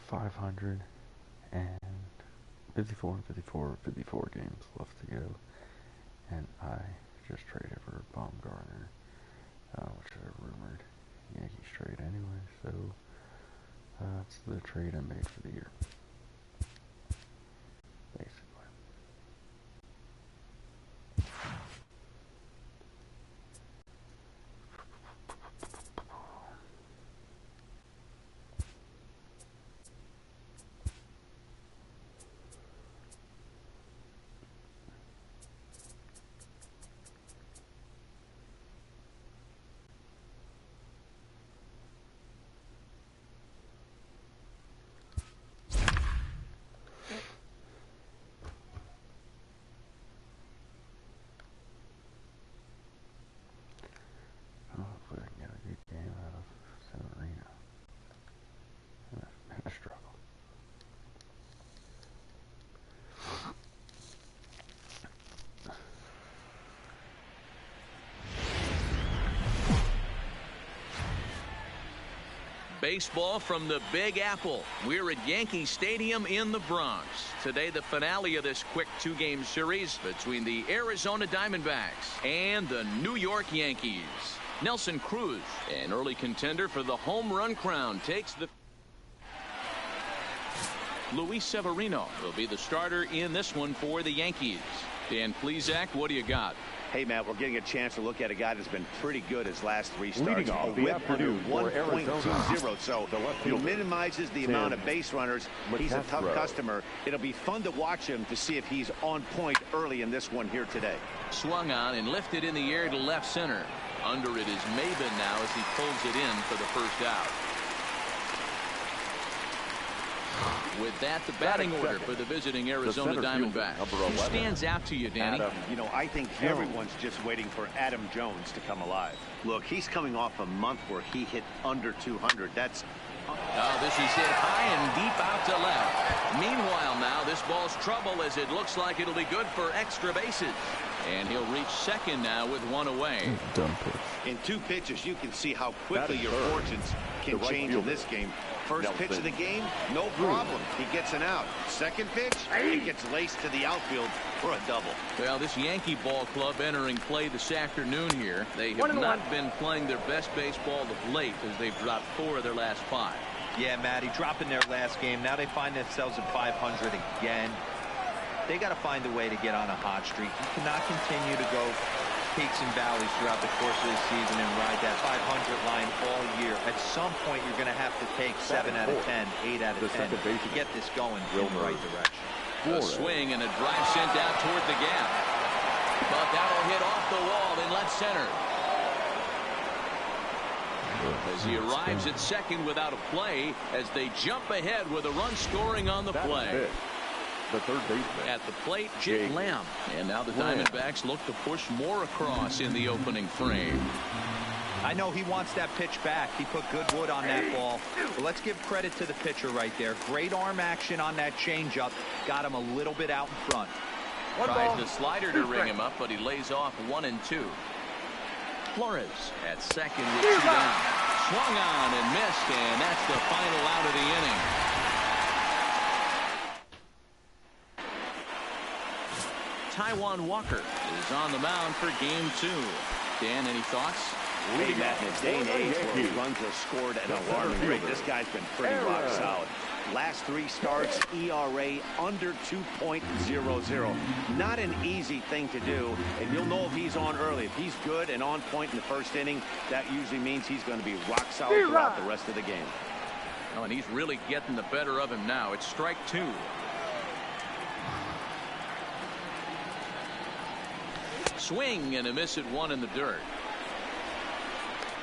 500 and 54 games left to go, and I just traded for Baumgartner, which is a rumored Yankees trade anyway, so that's the trade I made for the year, basically. Hopefully I can get a good game out of Severino. Been a struggle. Baseball from the Big Apple. We're at Yankee Stadium in the Bronx. Today, the finale of this quick two-game series between the Arizona Diamondbacks and the New York Yankees. Nelson Cruz, an early contender for the home run crown, takes the... Luis Severino will be the starter in this one for the Yankees. Dan Plesac, what do you got? Hey, Matt, we're getting a chance to look at a guy that's been pretty good his last three starts. Leading off the afternoon for Arizona, 1.20, so he minimizes the amount of base runners. He's a tough customer. It'll be fun to watch him to see if he's on point early in this one here today. Swung on and lifted in the air to left center. Under it is Maben now as he pulls it in for the first out. With that, the batting order for the visiting Arizona Diamondbacks. Who stands out to you, Danny? You know, I think everyone's just waiting for Adam Jones to come alive. Look, he's coming off a month where he hit under 200. That's... this is hit high and deep out to left. Meanwhile, now this ball's trouble as it looks like it'll be good for extra bases. And he'll reach second now with one away. Dumb pitch. In two pitches, you can see how quickly your fortunes can change in this game. First pitch of the game, no problem. He gets an out. Second pitch, it gets laced to the outfield for a double. Well, this Yankee ball club entering play this afternoon here. They have not been playing their best baseball of late as they've dropped 4 of their last 5. Yeah, Matty, dropping their last game. Now they find themselves at 500 again. They got to find a way to get on a hot streak. You cannot continue to go peaks and valleys throughout the course of the season and ride that 500 line all year. At some point, you're going to have to take 7 out of 10, 8 out of 10 to get this going in the right direction. A swing and a drive sent out toward the gap. But that'll hit off the wall in left center. As he arrives at second without a play as they jump ahead with a run scoring on the play. The third baseman at the plate, Jake Lamb. And now the Diamondbacks look to push more across in the opening frame. I know he wants that pitch back. He put good wood on that ball. But let's give credit to the pitcher right there. Great arm action on that changeup. Got him a little bit out in front. Tries the slider to ring him up, but he lays off 1 and 2. Flores at second with 2 down. Swung on and missed, and that's the final out of the inning. Taijuan Walker is on the mound for game 2. Dan, any thoughts? Hey, Matt, in a day and age where runs are scored at an alarming rate, this guy's been pretty rock solid. Last 3 starts, ERA under 2.00. Not an easy thing to do, and you'll know if he's on early. If he's good and on point in the first inning, that usually means he's going to be rock solid throughout the rest of the game. Oh, and he's really getting the better of him now. It's strike 2. Swing and a miss at 1 in the dirt.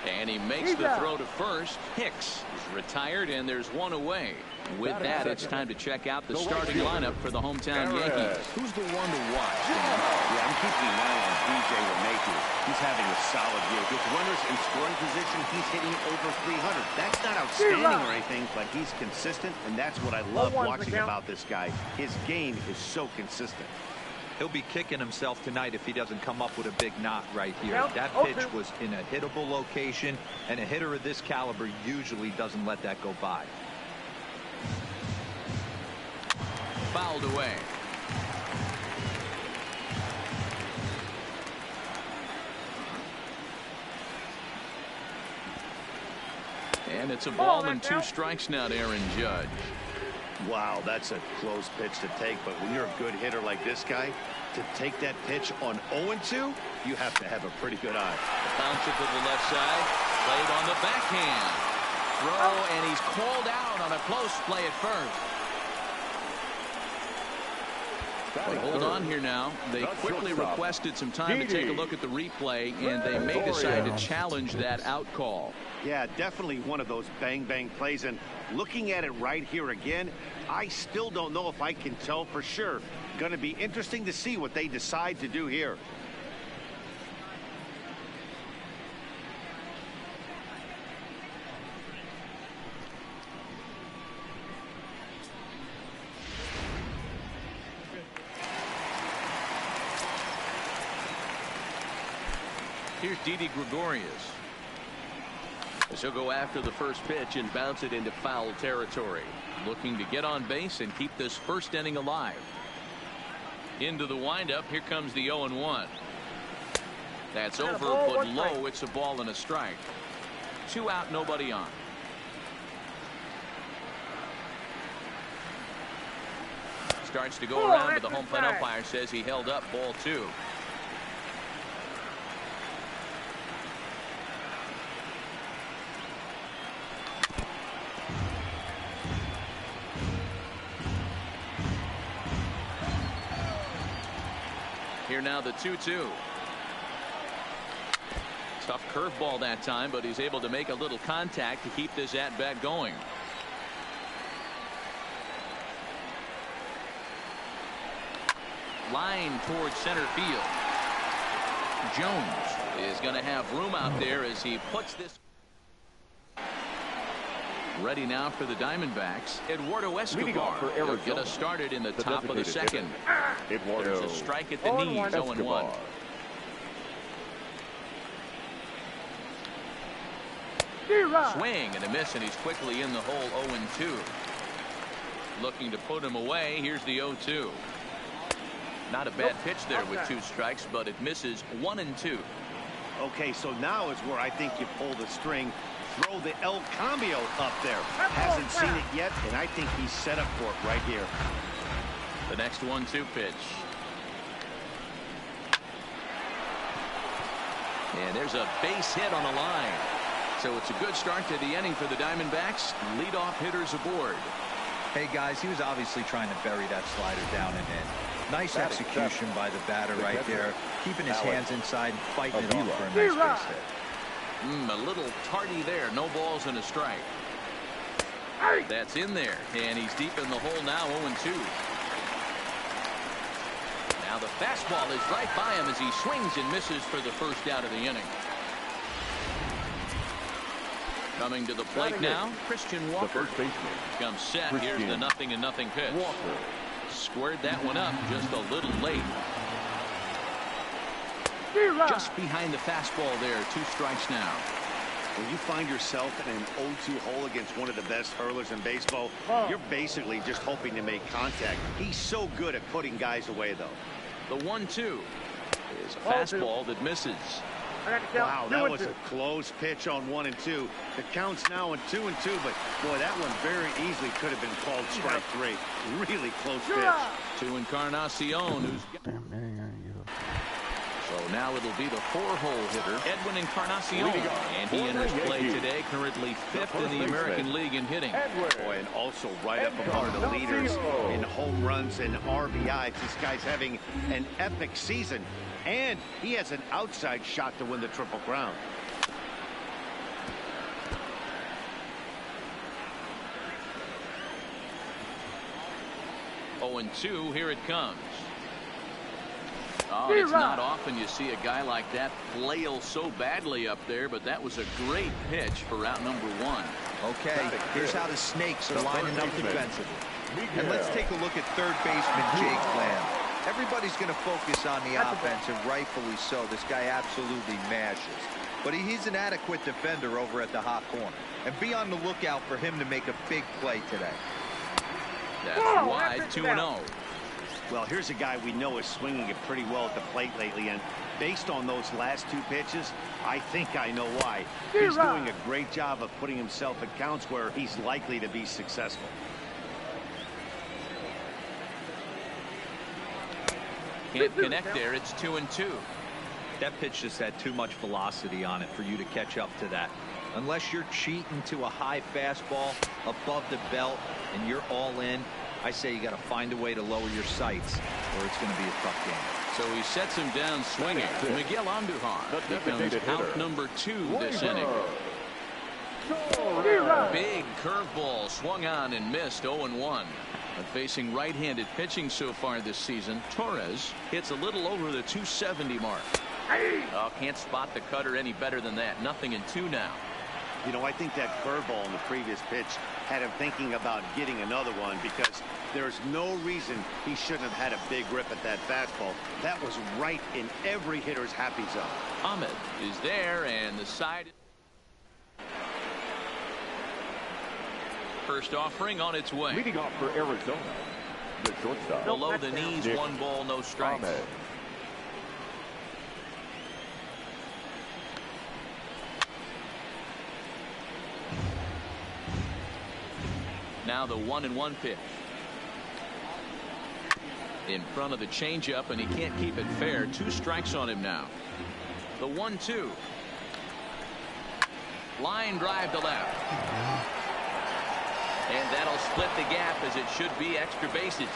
And he makes the throw to first. Hicks is retired, and there's 1 away. With that, it's time to check out the starting lineup for the hometown Yankees. Who's the one to watch? Yeah, I'm keeping an eye on DJ LeMahieu. He's having a solid year. With runners in scoring position, he's hitting over 300. That's not outstanding or anything, but he's consistent, and that's what I love watching about this guy. His game is so consistent. He'll be kicking himself tonight if he doesn't come up with a big knock right here. That pitch was in a hittable location, and a hitter of this caliber usually doesn't let that go by. fouled away. And it's a ball and 2 strikes now to Aaron Judge. Wow, that's a close pitch to take, but when you're a good hitter like this guy, to take that pitch on 0-2, you have to have a pretty good eye. Bounce it to the left side, played on the backhand. Throw, and he's called out on a close play at first. But hold on here now. They quickly requested some time to take a look at the replay, and they may decide to challenge that out call. Yeah, definitely one of those bang-bang plays. And looking at it right here again, I still don't know if I can tell for sure. Going to be interesting to see what they decide to do here. Here's Didi Gregorius. As he'll go after the first pitch and bounce it into foul territory. Looking to get on base and keep this first inning alive. Into the windup. Here comes the 0-1. That's over, but low. It's a ball and a strike. 2 out, nobody on. Starts to go around, but the home plate umpire says he held up ball 2. Here now the 2-2. Tough curveball that time, but he's able to make a little contact to keep this at bat going. Line towards center field. Jones is going to have room out there as he puts this. Ready now for the Diamondbacks. Eduardo Escobar will get us started in the top of the second. There's a strike at the knees. 0-1. Swing and a miss, and he's quickly in the hole. 0-2. Looking to put him away. Here's the 0-2. Not a bad pitch there with 2 strikes, but it misses. 1-2. Okay, so now is where I think you pull the string. Throw the El Cambio up there. Hasn't seen it yet, and I think he's set up for it right here. The next 1-2 pitch. And there's a base hit on the line. So it's a good start to the inning for the Diamondbacks. Leadoff hitters aboard. Hey, guys, he was obviously trying to bury that slider down and in. Nice execution by the batter right there. Keeping his hands inside and fighting it off for a nice base hit. A little tardy there. No balls and a strike. That's in there, and he's deep in the hole now. 0-2. Now the fastball is right by him as he swings and misses for the first out of the inning. Coming to the plate now, Christian Walker comes set. Here's the 0-0 pitch. Squared that one up just a little late. Just behind the fastball there. 2 strikes now. When you find yourself in an 0-2 hole against one of the best hurlers in baseball, you're basically just hoping to make contact. He's so good at putting guys away, though. The 1-2 is a fastball that misses. Wow, that was a close pitch on 1 and 2. The count's now in 2 and 2, but boy, that one very easily could have been called strike 3. Really close pitch. To Encarnacion, who's so now it'll be the 4-hole hitter, Edwin Encarnacion, and he enters play today, currently 5th in the American League in hitting. Boy, and also right up among the leaders in home runs and RBIs. This guy's having an epic season, and he has an outside shot to win the Triple Crown. Oh, and 2, here it comes. Oh, it's not often you see a guy like that flail so badly up there, but that was a great pitch for out number 1. Okay, here's how the Snakes are lining up defensively. And let's take a look at third baseman Jake Lamb. Everybody's going to focus on the offense, and rightfully so. This guy absolutely mashes. But he's an adequate defender over at the hot corner. And be on the lookout for him to make a big play today. That's wide. 2-0. Well, here's a guy we know is swinging it pretty well at the plate lately, and based on those last 2 pitches, I think I know why. He's doing a great job of putting himself at counts where he's likely to be successful. Can't connect there. It's 2-2. That pitch just had too much velocity on it for you to catch up to that. Unless you're cheating to a high fastball above the belt and you're all in, I say you got to find a way to lower your sights or it's going to be a tough game. So he sets him down swinging. Miguel Andujar becomes out number 2 this inning. Big curveball swung on and missed. 0-1. Facing right-handed pitching so far this season, Torres hits a little over the 270 mark. Oh, can't spot the cutter any better than that. 0-2 now. You know, I think that curveball in the previous pitch had him thinking about getting another one, because there's no reason he shouldn't have had a big rip at that fastball. That was right in every hitter's happy zone. Ahmed is there, and the side. First offering on its way. Leading off for Arizona, the shortstop. Below the knees, 1 ball, no strikes. Ahmed. Now the 1-1 pitch. In front of the changeup, and he can't keep it fair. 2 strikes on him now. The 1-2. Line drive to left. And that'll split the gap, as it should be extra bases.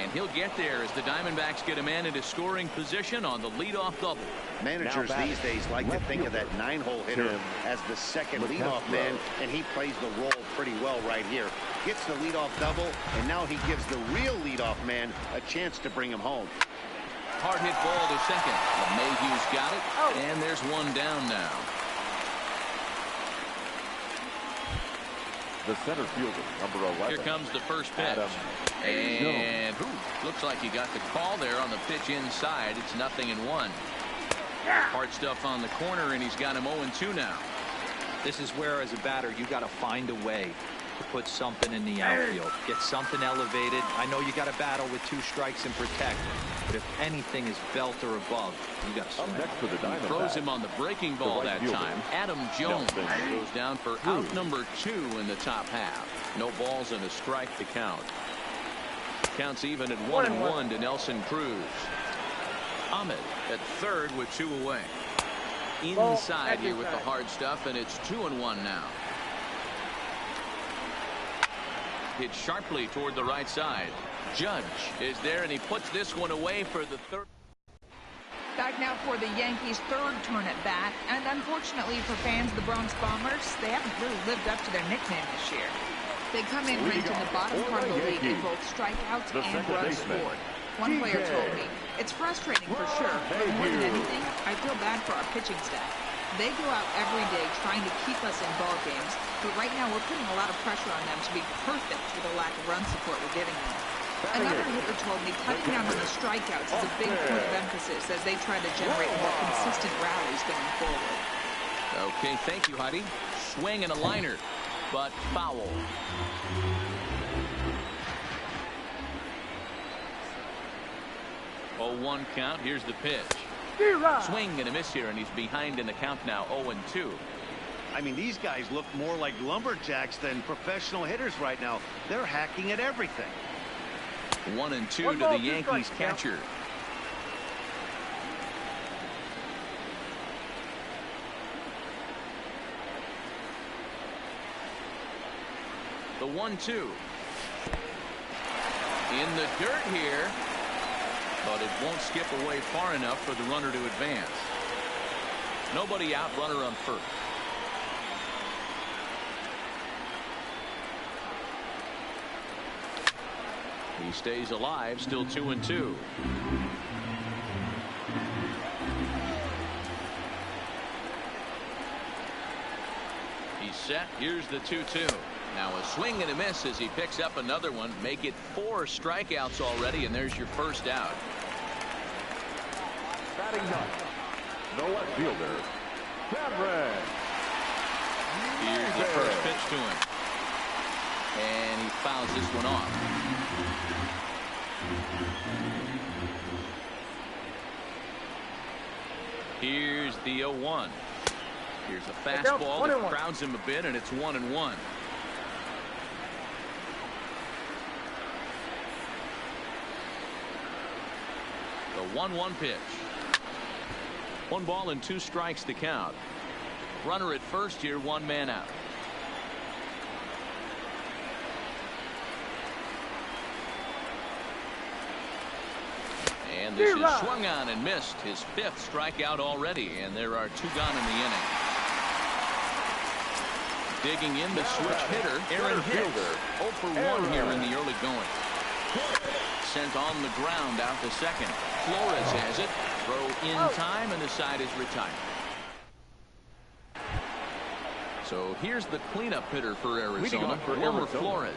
And he'll get there as the Diamondbacks get a man into scoring position on the leadoff double. Managers these days like to think of that 9-hole hitter as the second leadoff man, and he plays the role pretty well right here. Gets the leadoff double, and now he gives the real leadoff man a chance to bring him home. Hard hit ball to second. Mayhew's got it, and there's 1 down now. The center fielder, number 11. Here comes the first pitch. And looks like he got the call there on the pitch inside. It's 0-1. Hard stuff on the corner, and he's got him 0-2 now. This is where, as a batter, you got to find a way to put something in the outfield. Get something elevated. I know you got to battle with 2 strikes and protect, but if anything is belt or above, you got to swing. Next for the Diamondbacks. Throws him on the breaking ball that time. Adam Jones goes down for out number 2 in the top half. No balls and a strike to count. Counts even at 1-1 to Nelson Cruz. Ahmed at third with 2 away. Inside here with the hard stuff, and it's 2-1 now. Hit sharply toward the right side. Judge is there, and he puts this one away for the 3rd. Back now for the Yankees' 3rd turn at bat, and unfortunately for fans of the Bronx Bombers, they haven't really lived up to their nickname this year. They come in ranked in the bottom part of the league in both strikeouts and runs scored. One player told me, "It's frustrating for sure, but more than anything, I feel bad for our pitching staff. They go out every day trying to keep us in ball games, but right now we're putting a lot of pressure on them to be perfect with the lack of run support we're giving them." Another hitter told me cutting down on the strikeouts is a big point of emphasis as they try to generate more consistent rallies going forward. Okay, thank you, Heidi. Swing and a liner, but foul. Oh, 1 count. Here's the pitch. Swing and a miss here, and he's behind in the count now. 0-2. I mean, these guys look more like lumberjacks than professional hitters right now. They're hacking at everything. 1-2 to the Yankees catcher. The 1-2. In the dirt here, but it won't skip away far enough for the runner to advance. Nobody out, runner on first. He stays alive, still 2-2. He's set. Here's the 2-2. Now a swing and a miss as he picks up another one. Make it 4 strikeouts already, and there's your first out. Batting ninth, the left fielder, Cameron. Here's the first pitch to him. And he fouls this one off. Here's the 0-1. Here's a fastball that crowds him a bit, and it's 1-1. The 1-1 pitch. 1 ball and 2 strikes to count. Runner at first here, 1 man out. And this is swung on and missed. His 5th strikeout already, and there are 2 gone in the inning. Digging in the switch hitter, Aaron Hicks. 0 for 1 here in the early going. Sent on the ground out to second. Flores has it. Throw in time, and the side is retired. So here's the cleanup hitter for Arizona, Wilmer Flores.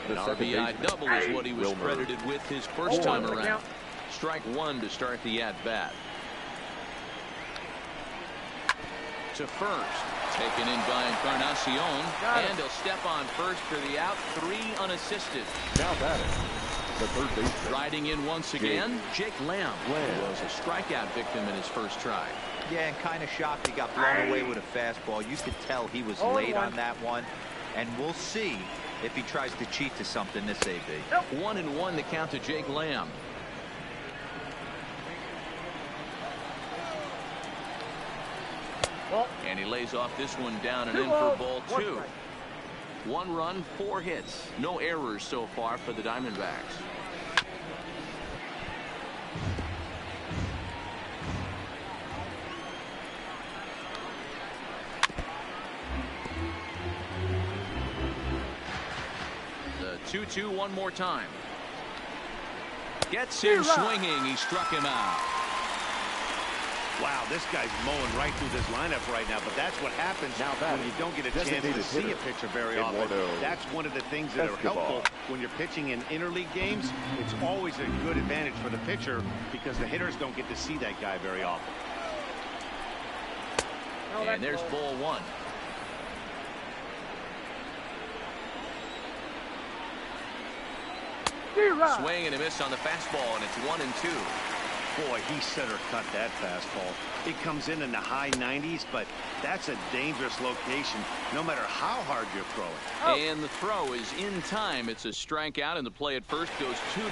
An RBI double is what he was credited with his first time around. Strike 1 to start the at-bat. To first. Taken in by Encarnacion. And he'll step on first for the out. 3 unassisted. Now batting, the third baseman. Riding in once again, Jake Lamb was a strikeout victim in his first try. Yeah, and kind of shocked he got blown away with a fastball. You could tell he was late on that one. And we'll see if he tries to cheat to something this AB. 1-1 the count to Jake Lamb. And he lays off this one down and in for ball 2. 1 run, 4 hits. No errors so far for the Diamondbacks. The 2-2 one more time. Gets him swinging. He struck him out. Wow, this guy's mowing right through this lineup right now, but that's what happens when you don't get a chance to see a pitcher very often. That's one of the things that are helpful when you're pitching in interleague games. It's always a good advantage for the pitcher because the hitters don't get to see that guy very often. And there's ball 1. Swing and a miss on the fastball, and it's 1-2. Boy, he center cut that fastball. It comes in the high 90s, but that's a dangerous location no matter how hard you're throwing. And the throw is in time. It's a strikeout, and the play at first goes 2-3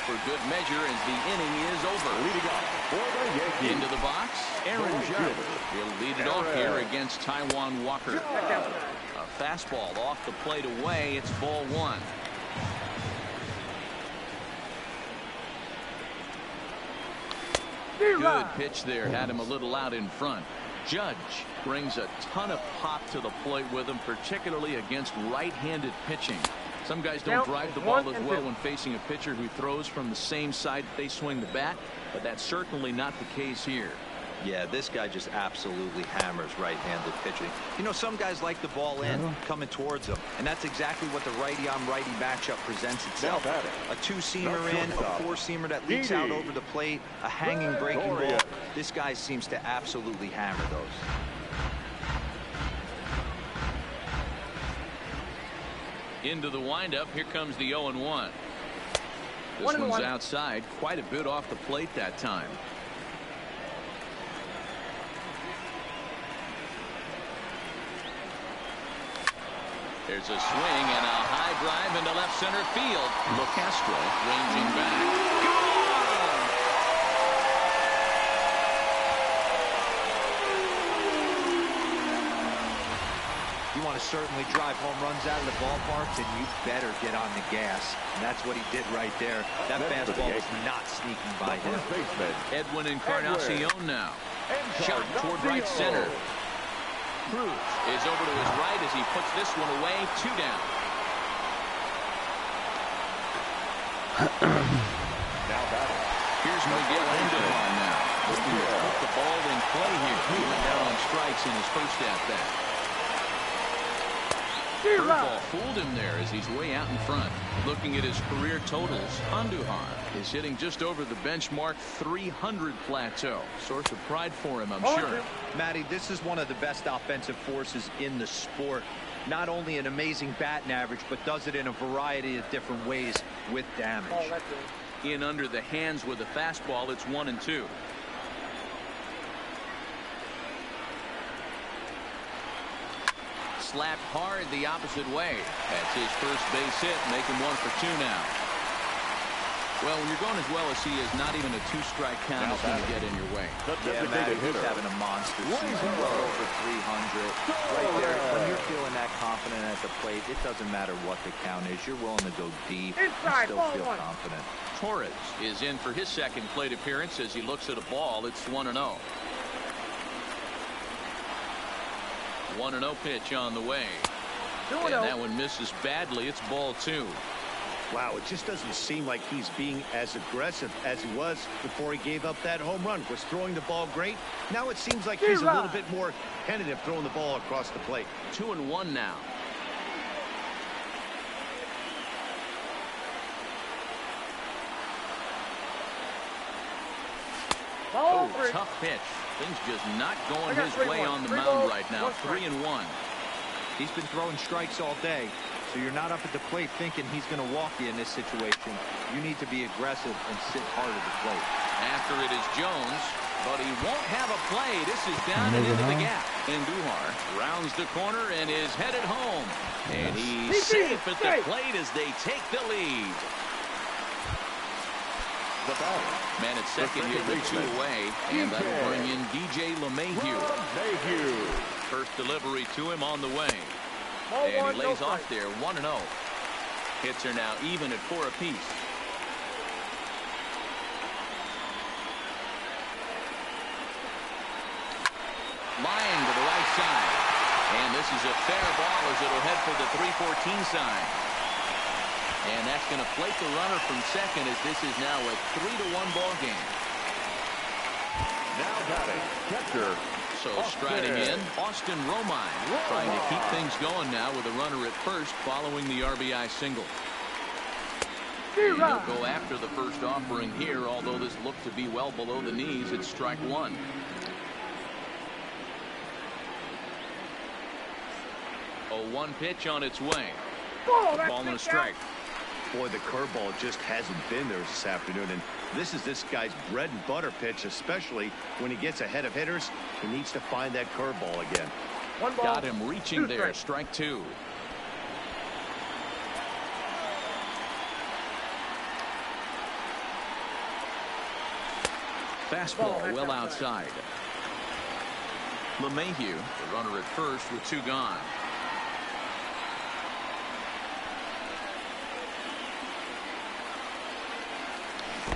for good measure as the inning is over. Leading off for the Yankees. Into the box, Aaron Judge. He'll lead it off here against Taijuan Walker. A fastball off the plate away. It's ball 1. Good pitch there. Had him a little out in front. Judge brings a ton of pop to the plate with him, particularly against right-handed pitching. Some guys don't drive the ball as well when facing a pitcher who throws from the same side that they swing the bat, but that's certainly not the case here. Yeah, this guy just absolutely hammers right-handed pitching. You know, some guys like the ball in, coming towards them, and that's exactly what the righty-on-righty matchup presents itself. A 2-seamer in, a 4-seamer that leaks out over the plate, a hanging breaking ball. This guy seems to absolutely hammer those. Into the windup. Here comes the 0-1. This one's outside, quite a bit off the plate that time. There's a swing and a high drive into left center field. LeCastro ranging back. Gone! You want to certainly drive home runs out of the ballpark, then you better get on the gas. And that's what he did right there. That fastball was not sneaking by him. Edwin Encarnacion now. Shot toward right center. Cruz is over to his right as he puts this one away. 2 down. Now batting. Here's Miguel Andujar now. Looking to put the ball in play here. He went down on strikes in his first at-bat. Curveball fooled him there as he's way out in front. Looking at his career totals, Andujar is hitting just over the benchmark 300 plateau. Source of pride for him, I'm sure. Matty, this is one of the best offensive forces in the sport. Not only an amazing batting average, but does it in a variety of different ways with damage. In under the hands with a fastball, it's 1-2. Slapped hard the opposite way. That's his first base hit, making 1 for 2 now. Well, when you're going as well as he is, not even a 2-strike count is going to get in your way. Yeah, Matt, he's having a monster season, well over 300. Right there, when you're feeling that confident at the plate, it doesn't matter what the count is. You're willing to go deep and still feel confident. Torres is in for his second plate appearance as he looks at a ball. It's 1-0. 1-0 pitch on the way. And that one misses badly. It's ball 2. Wow, it just doesn't seem like he's being as aggressive as he was before he gave up that home run. Was throwing the ball great. Now it seems like he's a little bit more tentative throwing the ball across the plate. 2-1 now. Oh, tough pitch. Things just not going his way on the mound right now. 3-1. He's been throwing strikes all day. So you're not up at the plate thinking he's going to walk you in this situation. You need to be aggressive and sit hard at the plate. After it is Jones, but he won't have a play. This is down and into the gap. Andujar rounds the corner and is headed home. And he's safe at the plate as they take the lead. The batter. Man at second here with 2 away. And that'll bring in DJ LeMahieu. First delivery to him on the way. And he lays off there, 1-0. Hits are now even at 4 apiece. Line to the right side. And this is a fair ball as it'll head for the 3-14 sign. And that's going to plate the runner from second as this is now a 3-1 ball game. Now batting, catcher. So striding in, Austin Romine trying to keep things going now with a runner at first following the RBI single. And he'll go after the first offering here, although this looked to be well below the knees. It's strike 1. A 1 pitch on its way. Ball and a strike. Boy, the curveball just hasn't been there this afternoon, and this is this guy's bread and butter pitch, especially when he gets ahead of hitters. He needs to find that curveball again. Got him reaching there. Strike 2. Fastball well outside. LeMahieu, the runner at first with 2 gone.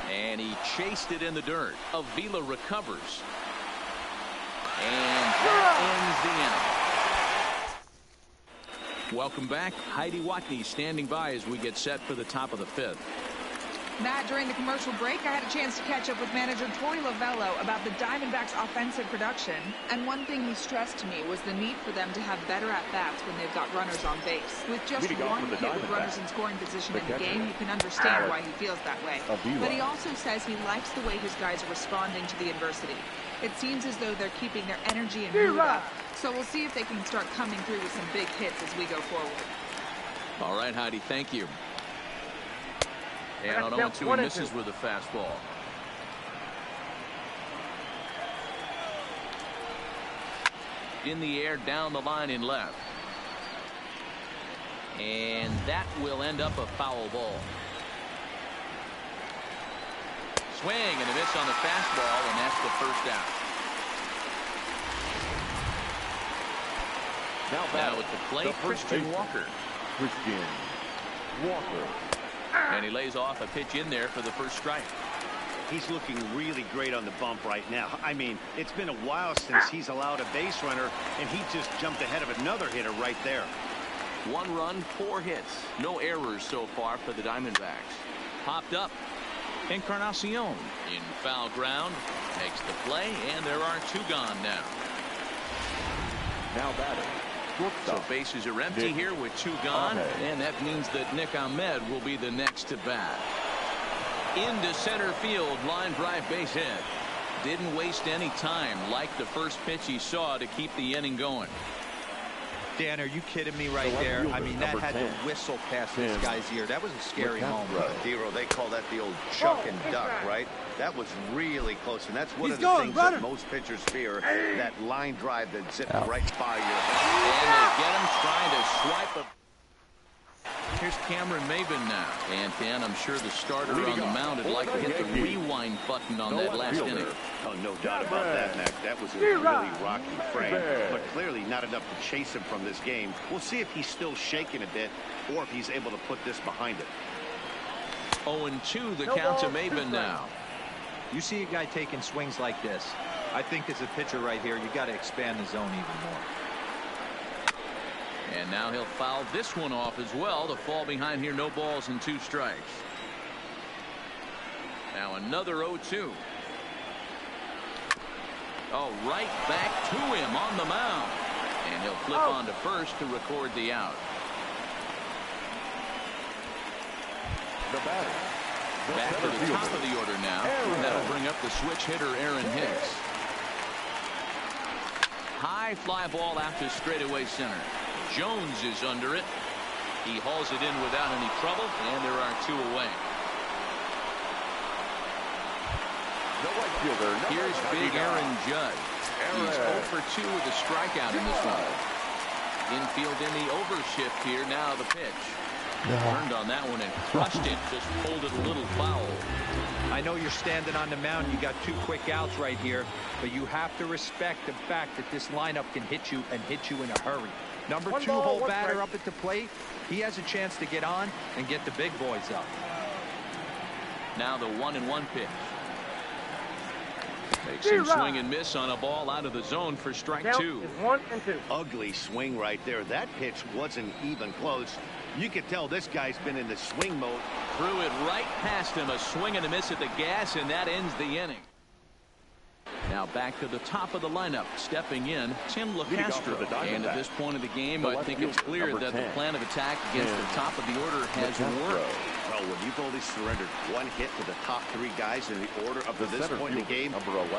And he chased it in the dirt. Avila recovers. And that ends the inning. Welcome back. Heidi Watney standing by as we get set for the top of the 5th. Matt, during the commercial break, I had a chance to catch up with manager Torey Lovello about the Diamondbacks' offensive production. And one thing he stressed to me was the need for them to have better at-bats when they've got runners on base. With just one hit with runners in scoring position in the game, you can understand why he feels that way. But he also says he likes the way his guys are responding to the adversity. It seems as though they're keeping their energy and mood up. So we'll see if they can start coming through with some big hits as we go forward. All right, Heidi, thank you. And on 0-2, he misses with a fastball. In the air, down the line in left. And that will end up a foul ball. Swing and a miss on the fastball, and that's the first out. Now at the plate, Christian Walker. And he lays off a pitch in there for the first strike. He's looking really great on the bump right now. I mean, it's been a while since he's allowed a base runner, and he just jumped ahead of another hitter right there. 1 run, 4 hits. No errors so far for the Diamondbacks. Popped up. Encarnacion in foul ground. Makes the play, and there are 2 gone now. Now batting. So bases are empty here with 2 gone, and that means that Nick Ahmed will be the next to bat. Into center field, line drive base hit. Didn't waste any time like the first pitch he saw to keep the inning going. Dan, are you kidding me right there? I mean, that had to whistle past this guy's ear. That was a scary moment. Dero, they call that the old chuck and duck, right? That was really close, and that's one of the things runner. that most pitchers fear, that line drive that zipped right by you. And they get him trying to swipe a... Here's Cameron Maven now. And Dan, I'm sure the starter on the mound would like to hit the rewind button on that last inning. Oh, no doubt about that, Mac. That was a really rocky frame, but clearly not enough to chase him from this game. We'll see if he's still shaking a bit or if he's able to put this behind it. 0-2 the count to Maven now. You see a guy taking swings like this. I think as a pitcher right here, you got to expand the zone even more. And now he'll foul this one off as well to fall behind here. No balls and 2 strikes. Now another 0-2. Oh, right back to him on the mound. And he'll flip on to first to record the out. The batter. Back to the top of the order now. That'll bring up the switch hitter Aaron Hicks. High fly ball after straightaway center. Jones is under it. He hauls it in without any trouble, and there are 2 away. Here's big Aaron Judge. He's 0 for 2 with a strikeout in this one. Infield in the overshift here. Now the pitch. Turned on that one and crushed it. Just pulled it a little foul. I know you're standing on the mound. You got 2 quick outs right here, but you have to respect the fact that this lineup can hit you and hit you in a hurry. Number 2 hole batter up at the plate. He has a chance to get on and get the big boys up. Now the 1-1 pitch. Makes him swing and miss on a ball out of the zone for strike 2. 1-2. Ugly swing right there. That pitch wasn't even close. You could tell this guy's been in the swing mode. Threw it right past him. A swing and a miss at the gas, and that ends the inning. Now back to the top of the lineup. Stepping in, Tim LeCastro. And at this point of the game, I think it's clear that the plan of attack against the top of the order has worked. Well, when you've only surrendered 1 hit to the top 3 guys in the order up to this point in the game,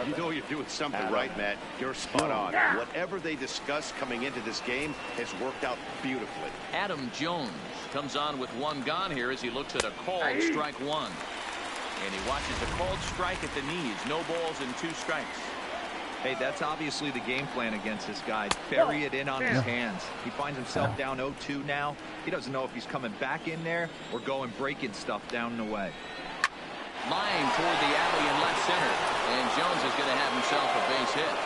you know you're doing something right, Matt. You're spot on. Whatever they discussed coming into this game has worked out beautifully. Adam Jones comes on with 1 gone here as he looks at a called strike 1. And he watches a called strike at the knees. No balls and 2 strikes. Hey, that's obviously the game plan against this guy. Bury it in on his hands. He finds himself down 0-2 now. He doesn't know if he's coming back in there or going breaking stuff down the way. Line toward the alley in left center. And Jones is going to have himself a base hit.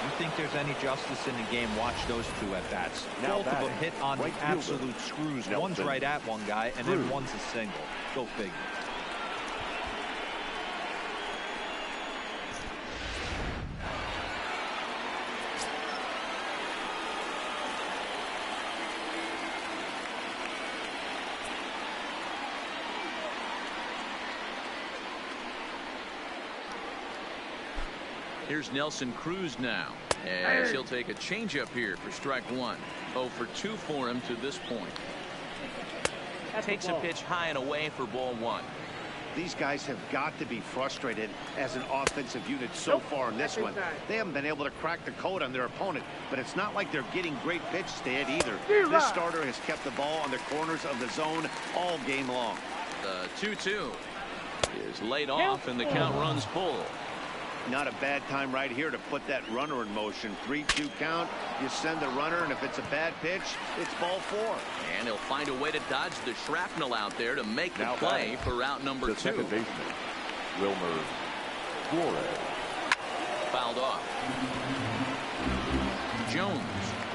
You think there's any justice in the game, watch those 2 at-bats. Both of them hit on the absolute screws. One's right at one guy, and then one's a single. Go figure. Here's Nelson Cruz now, as he'll take a changeup here for strike 1. 0 for 2 for him to this point. Takes a pitch high and away for ball 1. These guys have got to be frustrated as an offensive unit so far in this one. They haven't been able to crack the code on their opponent, but it's not like they're getting great pitches to hit either. This starter has kept the ball on the corners of the zone all game long. The 2-2 is laid off, and the count runs full. Not a bad time right here to put that runner in motion. 3-2 count. You send the runner, and if it's a bad pitch, it's ball 4. And he'll find a way to dodge the shrapnel out there to make the play for out number 2. Second baseman, Wilmer Flores. Fouled off. Jones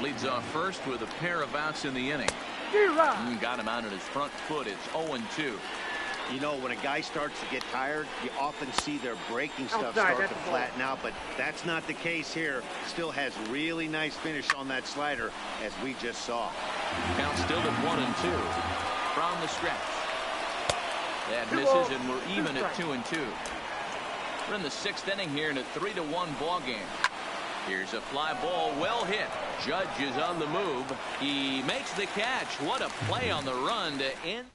leads off first with a pair of outs in the inning. Got him out on his front foot. It's 0-2. You know, when a guy starts to get tired, you often see their breaking stuff start to flatten out, but that's not the case here. Still has really nice finish on that slider, as we just saw. Count still at 1-2 from the stretch. That misses, and we're even at 2-2. We're in the 6th inning here in a 3-1 ball game. Here's a fly ball, well hit. Judge is on the move. He makes the catch. What a play on the run to end.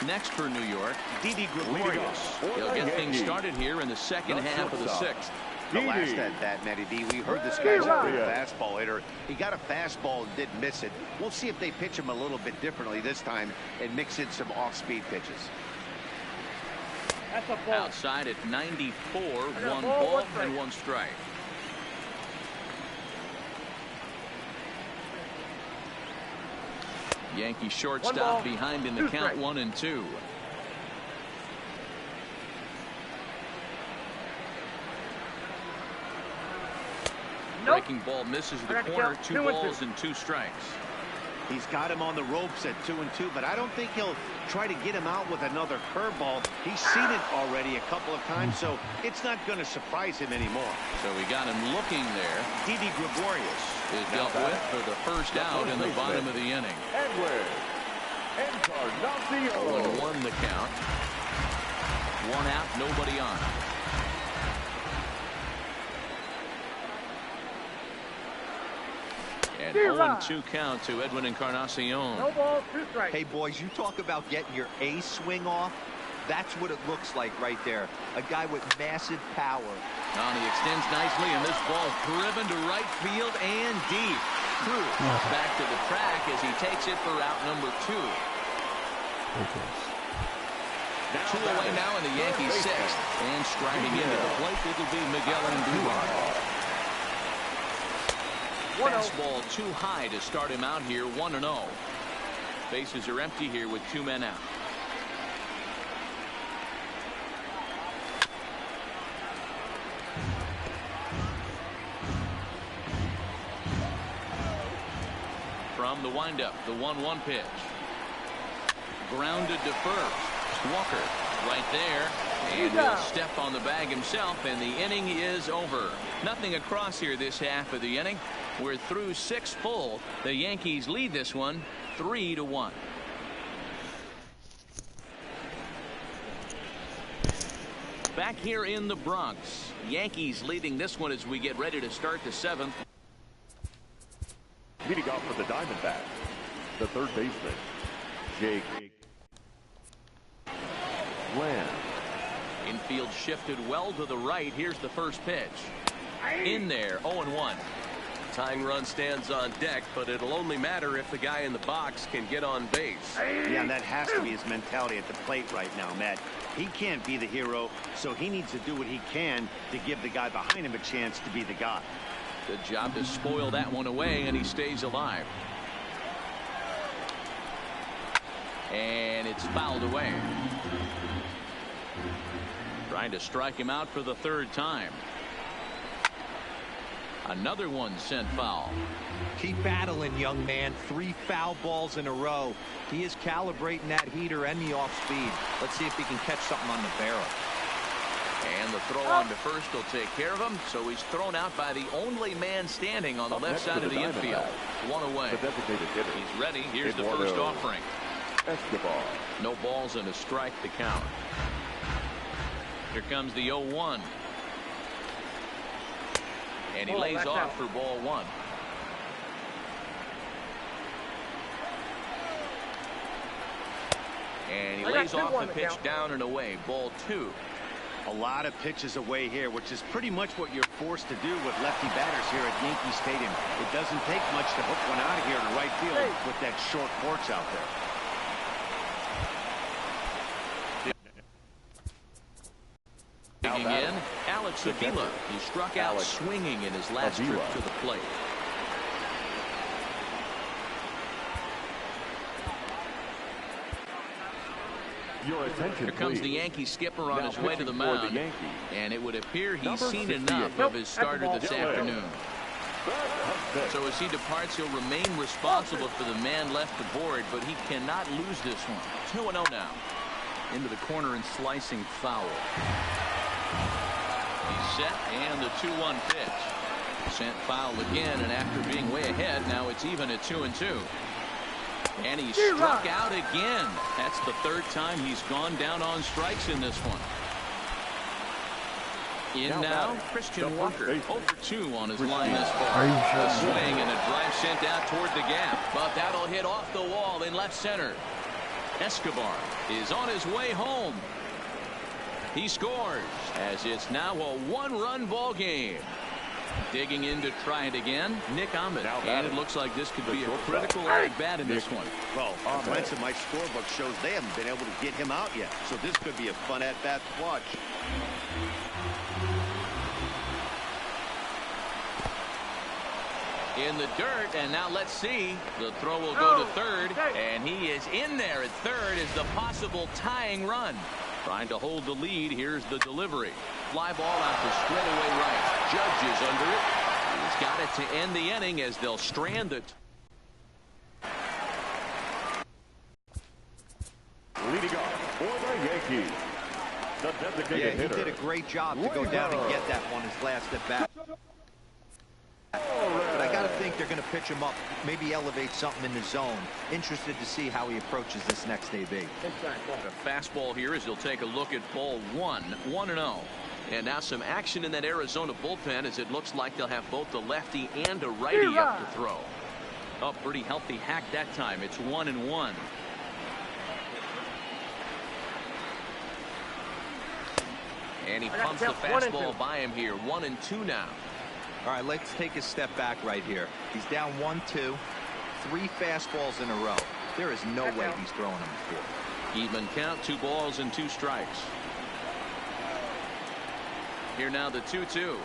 Next for New York, Didi Gregorius. He'll get things started here in the second half of the 6th. The last at bat, Matty D, we heard this guy's a good fastball hitter. He got a fastball and didn't miss it. We'll see if they pitch him a little bit differently this time and mix in some off-speed pitches. Outside at 94, 1 ball and 1 strike. Yankee shortstop behind in the count, 1-2. Breaking ball misses the corner. 2 balls and 2 strikes. He's got him on the ropes at 2-2, but I don't think he'll try to get him out with another curveball. He's seen it already a couple of times, so it's not going to surprise him anymore. So we got him looking there. Didi Gregorius is dealt with for the first out in the bottom of the inning. 0-1 the count. 1 out, nobody on. And 0-2 count to Edwin Encarnacion. No ball, 2 strikes. Hey, boys, you talk about getting your A swing off. That's what it looks like right there. A guy with massive power. He extends nicely, and this ball driven to right field and deep. Cruz back to the track as he takes it for out number 2. 2 away now in the Yankees' 6th. And striding into the plate, it'll be Miguel Andujar. Fastball too high to start him out here, 1-0. Bases are empty here with 2 men out. From the windup, the 1-1 pitch. Grounded to first. Walker right there. And he'll step on the bag himself, and the inning is over. Nothing across here this half of the inning. We're through 6 full. The Yankees lead this one 3-1. Back here in the Bronx, Yankees leading this one as we get ready to start the 7th. Leading off for the Diamondbacks, the third baseman, Jake Lamb. Infield shifted well to the right. Here's the first pitch. In there, 0-1. Tying run stands on deck, but it'll only matter if the guy in the box can get on base. Yeah, and that has to be his mentality at the plate right now, Matt. He can't be the hero, so he needs to do what he can to give the guy behind him a chance to be the guy. Good job to spoil that one away, and he stays alive. And it's fouled away. Trying to strike him out for the 3rd time. Another one sent foul. Keep battling, young man. 3 foul balls in a row. He is calibrating that heater and the off speed. Let's see if he can catch something on the barrel. And the throw on to first will take care of him. So he's thrown out by the only man standing on the left side of the infield. 1 away. He's ready. Here's the first offering. Escobar. No balls and a strike to count. Here comes the 0-1. And he lays off for ball 1. And he lays off the pitch down and away. Ball 2. A lot of pitches away here, which is pretty much what you're forced to do with lefty batters here at Yankee Stadium. It doesn't take much to hook one out of here to right field with that short porch out there. Digging in, Alex Avila. He struck out swinging in his last trip to the plate. Your attention, Here comes please. the Yankee skipper on Now his way to the mound. And it would appear he's seen enough of his starter this afternoon. So as he departs, he'll remain responsible for the man left aboard, but he cannot lose this one. 2-0 now. Into the corner and slicing foul. He's set, and the 2-1 pitch. Sent foul again, and after being way ahead, now it's even at 2-2. And he struck out again. That's the 3rd time he's gone down on strikes in this one. In now, Christian Walker. 0-for-2 on his line this far. A swing and a drive sent out toward the gap. But that'll hit off the wall in left center. Escobar is on his way home. He scores as it's now a one-run ball game. Digging in to try it again, Nick Ahmed. And it looks like this could be a critical at-bat in this one. Well, a glance at my scorebook shows they haven't been able to get him out yet. So this could be a fun at-bat to watch. In the dirt, and now let's see. The throw will go to third, and he is in there at third as the possible tying run. Trying to hold the lead. Here's the delivery. Fly ball out to straightaway right. Judge is under it. He's got it to end the inning as they'll strand it. Leading off for the Yankees, the designated hitter. He did a great job to go down and get that one his last at bat. But I got to think they're going to pitch him up, maybe elevate something in the zone. Interested to see how he approaches this next AB. A fastball here as he'll take a look at ball 1-0. And now some action in that Arizona bullpen as it looks like they'll have both the lefty and a righty up to throw. Oh, pretty healthy hack that time. It's 1-1. And he pumps the fastball by him here. 1-2 now. All right, let's take a step back right here. He's down 1-2, 3 fastballs in a row. There is no way he's throwing them before. Even count, 2 balls and 2 strikes. Here now the 2-2.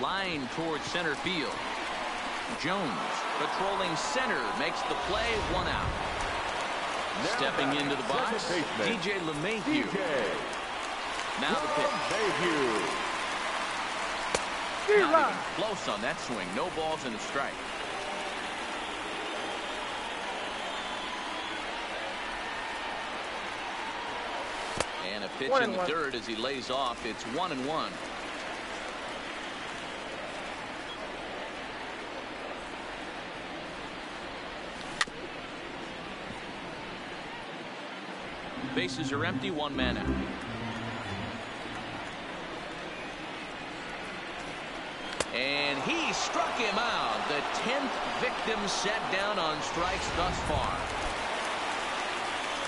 Line towards center field. Jones patrolling center makes the play, 1 out. Stepping into the box, DJ LeMahieu. Now the pitch. Not even close on that swing. No balls and a strike. And a pitch in the dirt as he lays off. It's 1-1. Bases are empty. 1 man out. And he struck him out. The 10th victim set down on strikes thus far.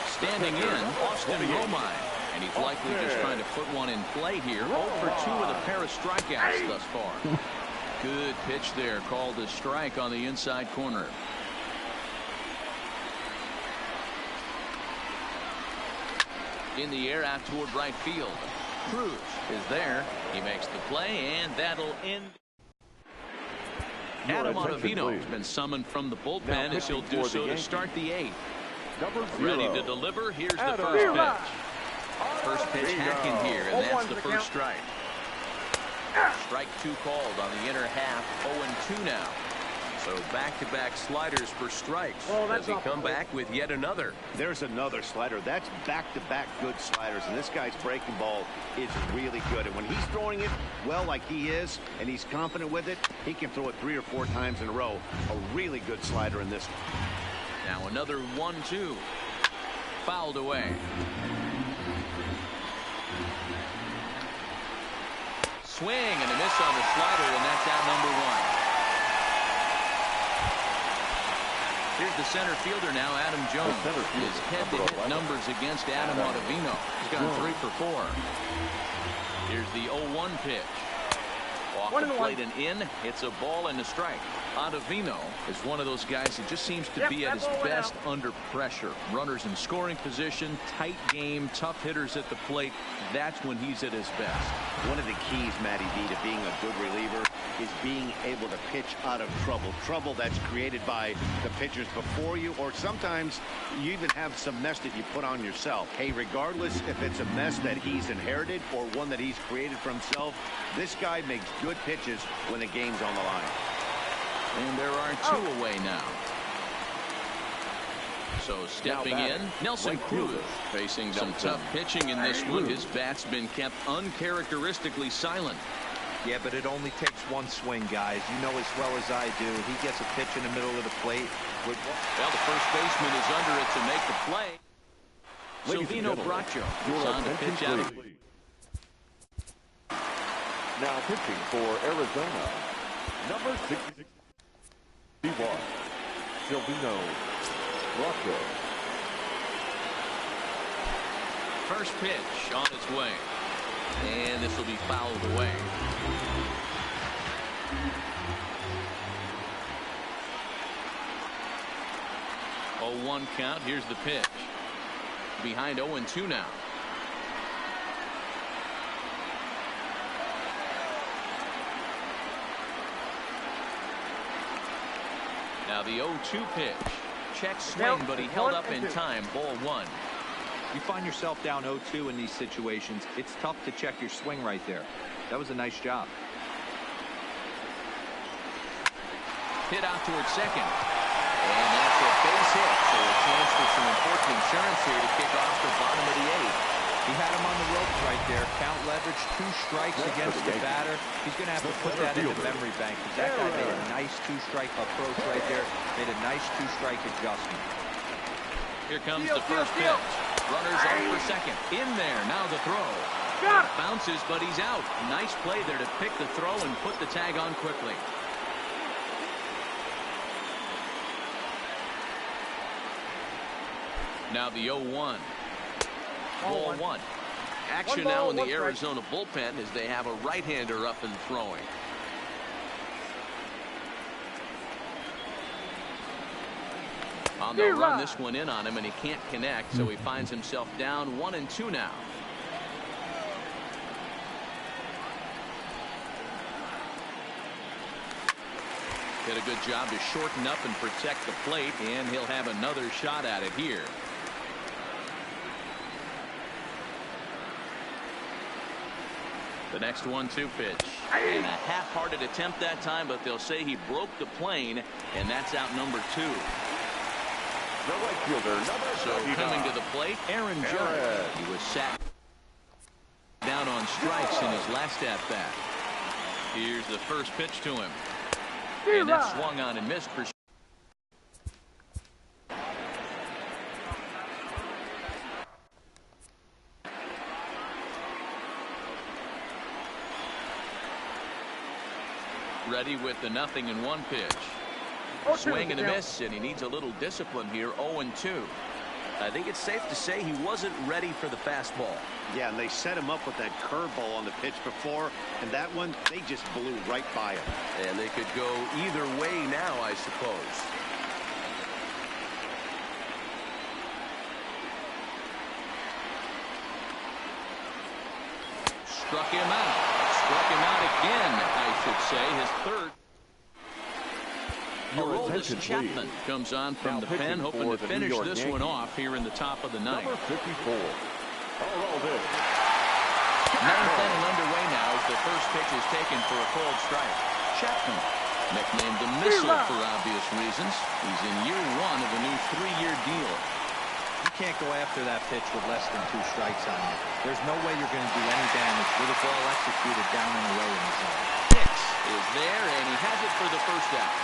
Standing in, Austin Romine. And he's likely just trying to put one in play here. 0 for 2 with a pair of strikeouts thus far. Good pitch there, called a strike on the inside corner. In the air out toward right field. Cruz is there. He makes the play, and that'll end. Adam Ottavino has been summoned from the bullpen as he'll do so to start the 8th. Ready to deliver. Here's the first pitch. First pitch hacking here, and that's the first strike. Strike 2 called on the inner half. 0-2 now. So back-to-back sliders for strikes. Does he come back with yet another? There's another slider. That's back-to-back good sliders, and this guy's breaking ball is really good. And when he's throwing it well like he is, and he's confident with it, he can throw it 3 or 4 times in a row. A really good slider in this one. Now another 1-2. Fouled away. Swing and a miss on the slider, and that's out number 1. Here's the center fielder now, Adam Jones. His head-to-hit numbers against Adam Ottavino. He's gone 3 for 4. Here's the 0-1 pitch. Off the plate and in. It's a ball and a strike. Ottavino is one of those guys that just seems to be at his best under pressure. Runners in scoring position, tight game, tough hitters at the plate. That's when he's at his best. One of the keys, Matty V, to being a good reliever is being able to pitch out of trouble. Trouble that's created by the pitchers before you, or sometimes you even have some mess that you put on yourself. Hey, regardless if it's a mess that he's inherited or one that he's created for himself, this guy makes good pitches when the game's on the line. And there are 2 away now. So stepping in, Nelson Cruz facing some tough pitching in this one. His bat's been kept uncharacteristically silent. Yeah, but it only takes 1 swing, guys. You know as well as I do. He gets a pitch in the middle of the plate. Well, the first baseman is under it to make the play. Silvino Bracho is on to pitch out. Now pitching for Arizona, number 61, Silvino Bracho. first pitch on its way. And this will be fouled away. 0-1 count. Here's the pitch. Behind 0-2 now. Now the 0-2 pitch. Check swing, but he held up in time. Ball 1. You find yourself down 0-2 in these situations, it's tough to check your swing right there. That was a nice job. Hit out towards second. And that's a base hit. So a chance for some important insurance here to kick off the bottom of the 8th. He had him on the ropes right there. Count leverage, 2 strikes against the batter. He's going to have to put that in the memory bank because that guy made a nice 2-strike approach right there. Made a nice 2-strike adjustment. Here comes the first pitch. Runners on for second. In there. Now the throw. Bounces, but he's out. Nice play there to pick the throw and put the tag on quickly. Now the 0-1. Ball 1. Action now in the Arizona bullpen as they have a right-hander up and throwing. They'll run this one in on him, and he can't connect, so he finds himself down 1-2 now. Did a good job to shorten up and protect the plate, and he'll have another shot at it here. The next 1-2 pitch. And a half-hearted attempt that time, but they'll say he broke the plane, and that's out number 2. The right fielder, number So coming to the plate, Aaron Judge. He was sat down on strikes in his last at-bat. Here's the first pitch to him. And that swung on and missed for. Ready with the 0-1 pitch. Swing and a miss, and he needs a little discipline here. 0-2. I think it's safe to say he wasn't ready for the fastball. Yeah, and they set him up with that curveball on the pitch before, and that one, they just blew right by him. And they could go either way now, I suppose. Struck him out. Struck him out again, I should say. His third. Aroldis Chapman comes on from the pen, hoping to finish this one off here in the top of the 9th. Number 54. Aroldis. 9th inning underway now as the first pitch is taken for a cold strike. Chapman, nicknamed the Missile for obvious reasons. He's in year 1 of a new 3-year deal. You can't go after that pitch with less than 2 strikes on you. There's no way you're going to do any damage with a ball executed down and away in the zone. Hicks is there, and he has it for the first out.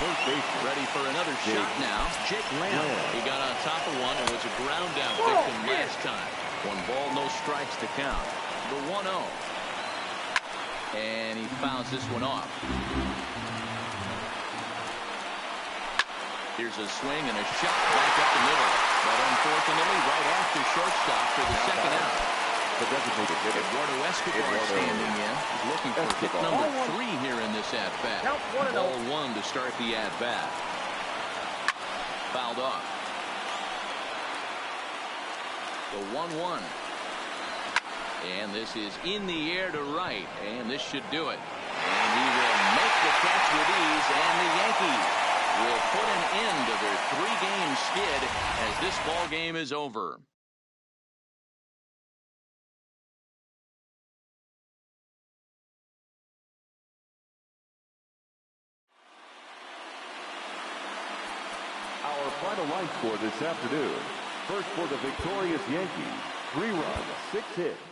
First base ready for another shot now. Jake Lamb. He got on top of one and was a ground out victim last time. 1 ball, no strikes to count. The 1-0. And he fouls this one off. Here's a swing and a shot back up the middle. But unfortunately, right after shortstop for the second out. The designated hitter. Eduardo Escobar standing in. He's looking for hit number 3 here in this at-bat. Ball 1 to start the at-bat. Fouled off. The 1-1. And this is in the air to right. And this should do it. And he will make the catch with ease. And the Yankees will put an end to their 3-game skid as this ball game is over. Our final line score this afternoon. First for the victorious Yankees, 3 runs, 6 hits.